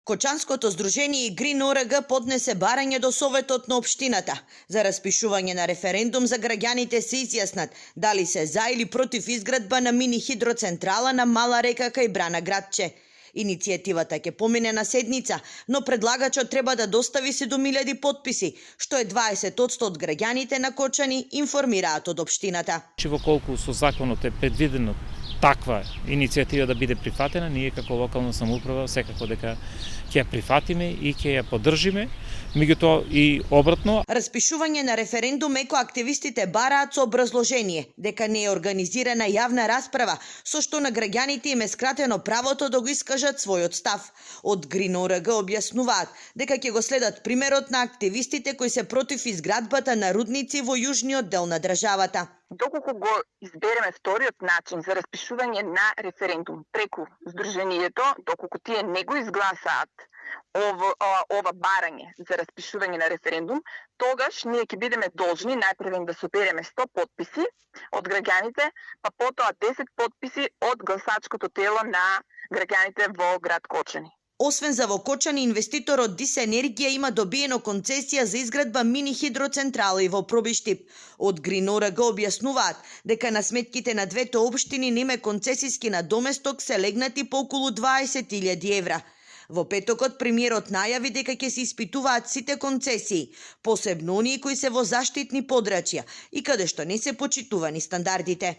Кочанското здружение Green ОРГ поднесе барање до Советот на општината. За распишување на референдум за граѓаните се изјаснат дали се за или против изградба на мини хидроцентрала на Мала река кај Брана градче. Иницијативата ќе помине на седница, но предлагачот треба да достави 7.000 потписи, што е 20% од граѓаните на Кочани, информираат од општината. Во колку со законот е предвидено таква иницијатива да биде прифатена, ние како локална самоуправа секако дека ќе ја прифатиме и ќе ја поддржиме, меѓутоа и обратно. Распишување на референдум екоактивистите бараат со образложение дека не е организирана јавна расправа, со што на граѓаните им е скратено правото да го искажат својот став. Од Green ОРГ објаснуваат дека ќе го следат примерот на активистите кои се против изградбата на рудници во јужниот дел на државата. Доколку го избереме вториот начин за распишување на референдум преку Сдруженијето, доколку тие не го изгласаат ова барање за распишување на референдум, тогаш ние ќе бидеме должни најпрвен да собереме 100 потписи од граѓаните, па потоа 10 потписи од гласачкото тело на граѓаните во град Кочани. Освен за во Кочани, инвеститорот Дис Енергија има добиено концесија за изградба мини хидроцентрала и во Пробиштип. Од Green ОРГ објаснуваат дека на сметките на двете општини на име концесиски надоместок се легнати по околу 20.000 евра. Во петокот премиерот најави дека ќе се испитуваат сите концесии, посебно оние кои се во заштитни подрачја и каде што не се почитувани стандардите.